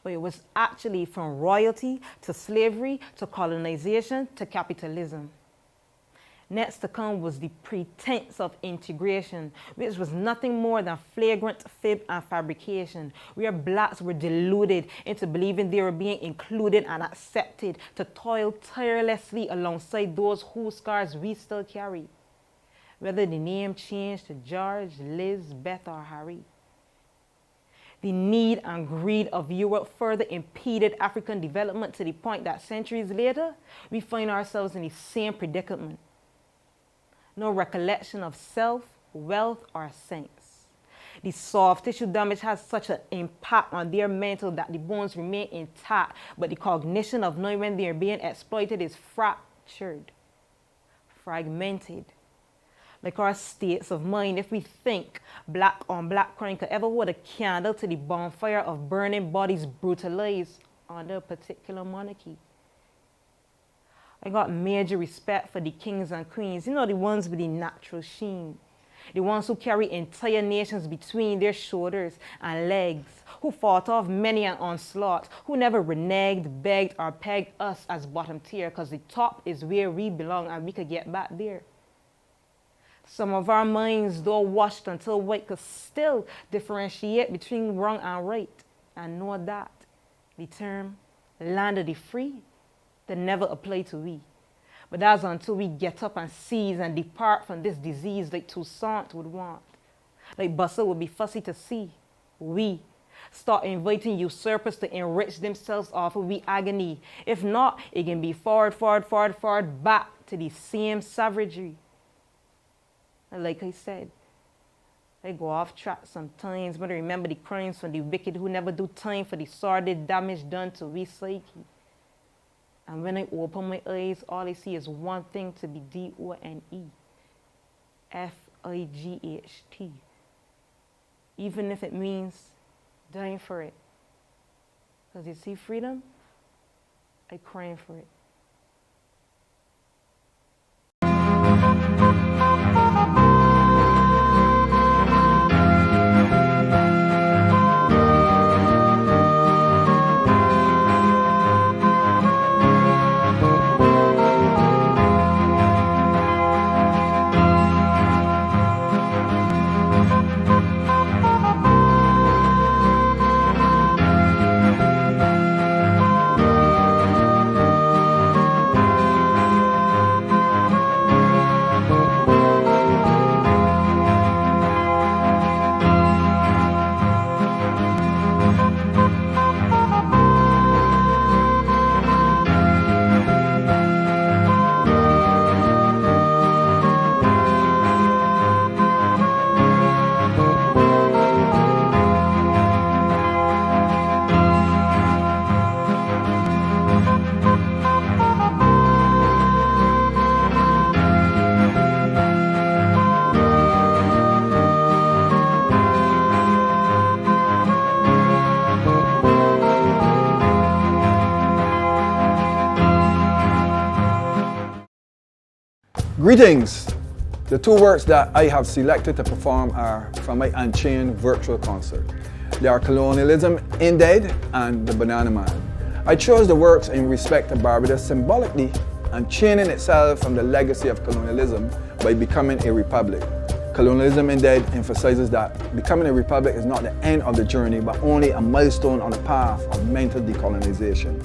but it was actually from royalty to slavery to colonization to capitalism. Next to come was the pretense of integration, which was nothing more than flagrant fib and fabrication, where blacks were deluded into believing they were being included and accepted to toil tirelessly alongside those whose scars we still carry, whether the name changed to George, Liz, Beth, or Harry. The need and greed of Europe further impeded African development to the point that centuries later, we find ourselves in the same predicament. No recollection of self, wealth, or sense. The soft tissue damage has such an impact on their mental that the bones remain intact, but the cognition of knowing when they are being exploited is fractured, fragmented. Like our states of mind, if we think black on black crime could ever hold a candle to the bonfire of burning bodies brutalized under a particular monarchy. I got major respect for the kings and queens, you know, the ones with the natural sheen. The ones who carry entire nations between their shoulders and legs, who fought off many an onslaught, who never reneged, begged, or pegged us as bottom tier, because the top is where we belong and we could get back there. Some of our minds, though washed until white, could still differentiate between wrong and right, and know that the term land of the free that never apply to we. But that's until we get up and seize and depart from this disease like Toussaint would want. Like Buster would be fussy to see. We start inviting usurpers to enrich themselves off of we agony. If not, it can be forward, back to the same savagery. And like I said, I go off track sometimes, but I remember the crimes from the wicked who never do time for the sordid damage done to we psyche. And when I open my eyes, all I see is one thing to be D-O-N-E. F-I-G-H-T. Even if it means dying for it. Because you see freedom, I crying for it. Greetings! The two works that I have selected to perform are from my Unchained virtual concert. They are Colonialism Indebted and The Banana Man. I chose the works in respect to Barbados symbolically unchaining itself from the legacy of colonialism by becoming a republic. Colonialism Indebted emphasizes that becoming a republic is not the end of the journey, but only a milestone on the path of mental decolonization.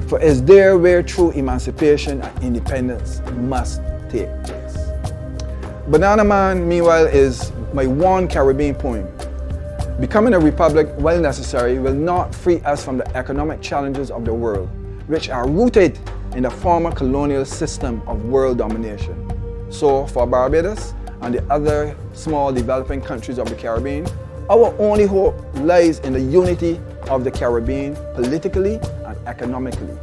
For it's there where true emancipation and independence must take place. Banana Man, meanwhile, is my one Caribbean poem. Becoming a republic, while necessary, will not free us from the economic challenges of the world, which are rooted in the former colonial system of world domination. So, for Barbados and the other small developing countries of the Caribbean, our only hope lies in the unity of the Caribbean politically and economically.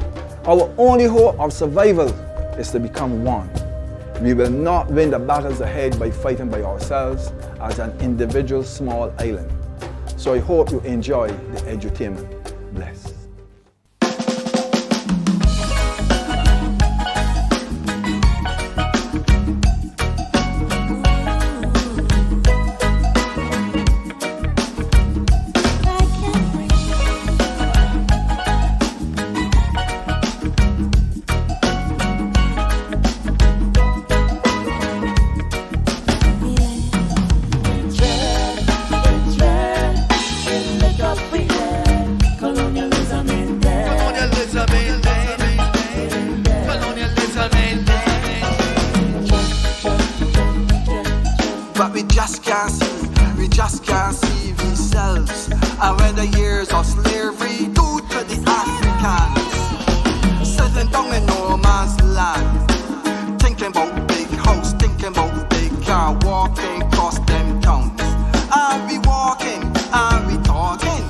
Our only hope of survival is to become one. We will not win the battles ahead by fighting by ourselves as an individual small island. So I hope you enjoy the edutainment. Bless. can't see themselves. And when the years of slavery due to the Africans, sitting down in no man's land, thinking about big house, thinking about big car, walking across them towns. And we walking, and we talking,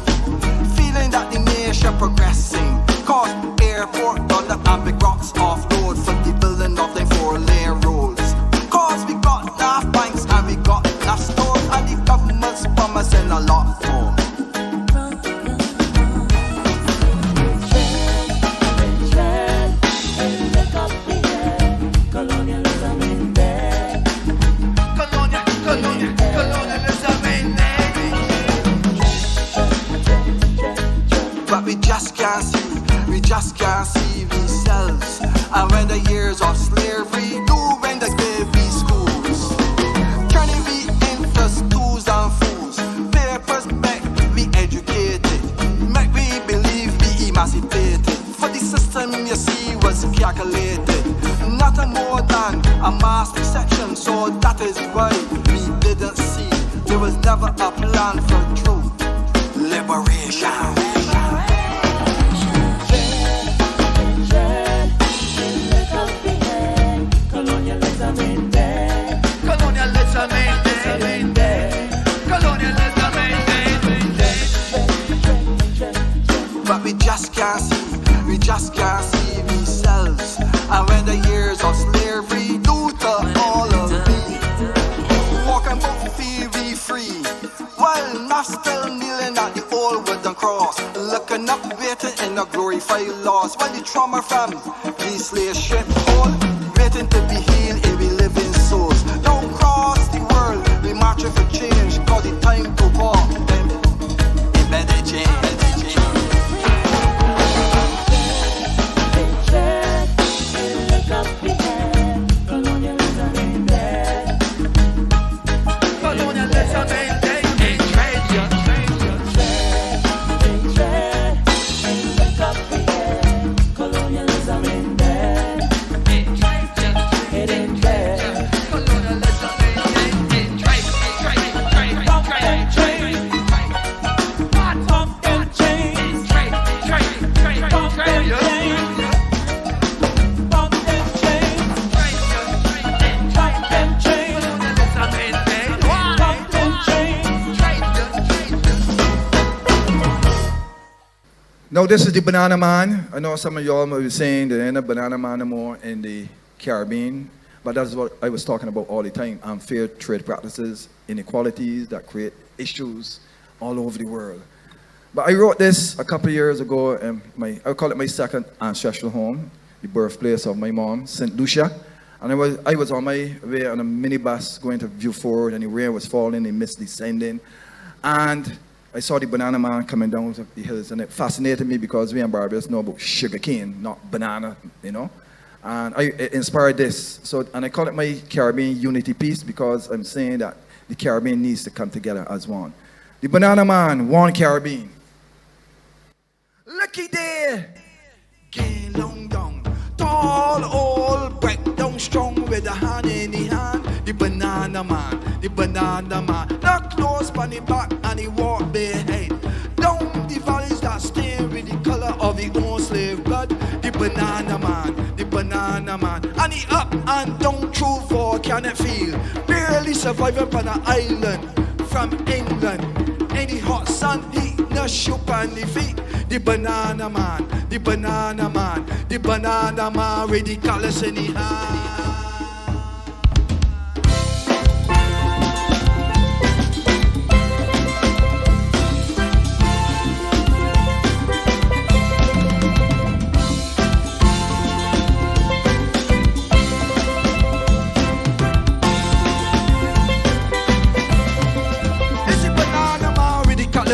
feeling that the nation progressing. Cause airport done and big rocks offload for the building of them 4-lane roads. Cause we got enough banks and we got enough stores, and the government's promising a lot more. But we just can't see ourselves. And when the years of slavery do, when the baby schools, turning we into stools and fools, papers make we educated, make we believe we emancipated. For the system you see was calculated, nothing more than a mass deception. So that is why we didn't see there was never a plan for true liberation. But we just can't see ourselves. And when the years of slavery due to all of me, walking about feel we free, while not still kneeling at the old wooden cross, looking up waiting in the glorified loss. While the trauma from the slave ship all waiting to be healed in we living souls. Don't cross the world, we marching for change, cause the time to walk them embedded change. Now this is the Banana Man. I know some of y'all may be saying there ain't a Banana Man no more in the Caribbean, but that's what I was talking about all the time. Unfair trade practices, inequalities that create issues all over the world. But I wrote this a couple of years ago, and I call it my second ancestral home, the birthplace of my mom, St. Lucia. And I was on my way on a minibus going to View Forward, and the rain was falling, the mist descending. And I saw the Banana Man coming down the hills, and it fascinated me because we in Barbados know about sugar cane, not banana, you know. And it inspired this. And I call it my Caribbean unity piece because I'm saying that the Caribbean needs to come together as one. The Banana Man, one Caribbean. Looky there, gain long down, tall, old, break down strong with a hand in the hand. The Banana Man, the Banana Man. Not close on the back and he walk behind. Down the valleys that stain with the color of the old slave blood. The Banana Man, the Banana Man. And he up and down through for can it feel. Barely surviving on an island from England. In the hot sun, he no shoe on the feet. The Banana Man, the Banana Man, the Banana Man with the colors in the hand.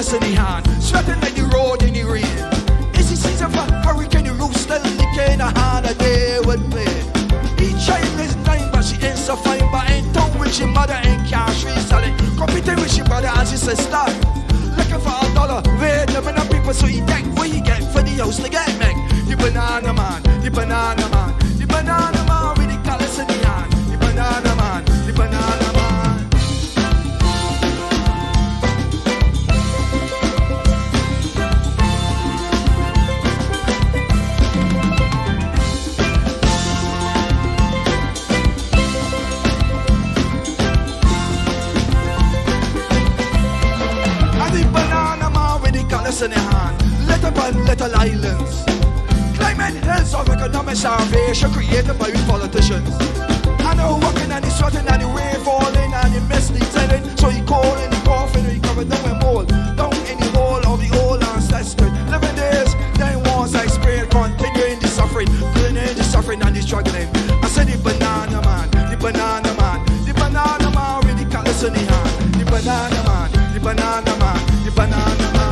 In the hand, sweating like the road in the rain. It's the season for hurricane, the roof still licking a hand a day would play. Each child is dying, but she ain't so fine. But ain't told with your mother ain't cash reselling. Competing with your brother and she says stop. Looking for $1, where the many people so he take what he get for the house to get back. The Banana Man, the Banana Man, the Banana Man with the colors in the hand. The Banana Man, the Banana Man. callous in the hand. Little and little islands. Climbing hills of economic salvation created by we politicians. I know walking and he's sweating and the rain falling and the mist he's telling. So he calling, he coughing, he covered down with mold. Down in the hole of the old ancestors. Living days, then once I sprayed, continuing the suffering, and the struggling. I said the banana man, the banana man, the banana man with the callous in the hand. The banana man, the banana man, the banana man.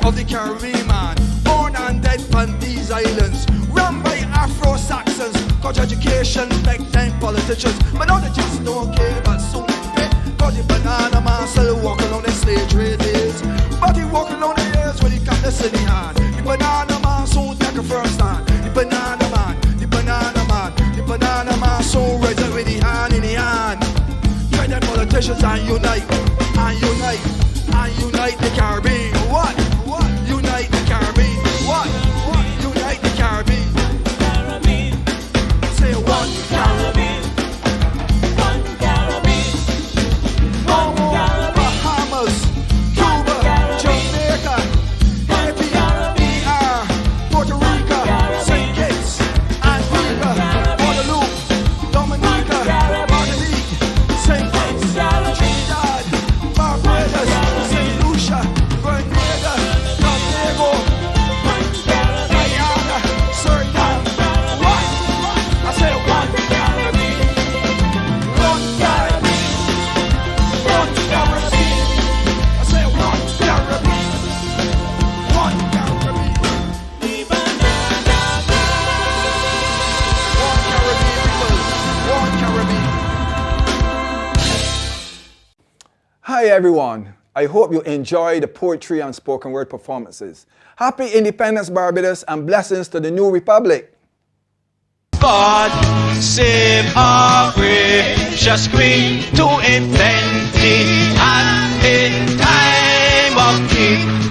Of the Caribbean man, born and dead on these islands, run by Afro-Saxons, got education back then politicians, but now they just don't care about soon pay. Cause the banana man still walk along the slave trade days, but he walk along the years when he got the city hand. The banana man soon take a first stand. The banana man, the banana man, the banana man soon rise up with the hand in the hand. Join them politicians and unite, and unite, and unite the Caribbean. What? Unite the Caribbean. What? Unite the Caribbean. Say one Caribbean. One Caribbean. One Bahamas, Cuba, Jamaica, Haiti, Puerto Rico, St. Kitts, Antigua, Guadeloupe, Dominica, Martinique, St. Kitts, Trinidad, Barbados, St. Lucia, Grenada, Tobago, Guyana, Suriname. What? I said one Caribbean. One Caribbean. One Caribbean. I said one Caribbean. One Caribbean. One Caribbean people. One Caribbean. Hi everyone, I hope you enjoy the poetry and spoken word performances. Happy Independence Barbados and blessings to the new republic. God save our precious queen to in plenty and in time of king.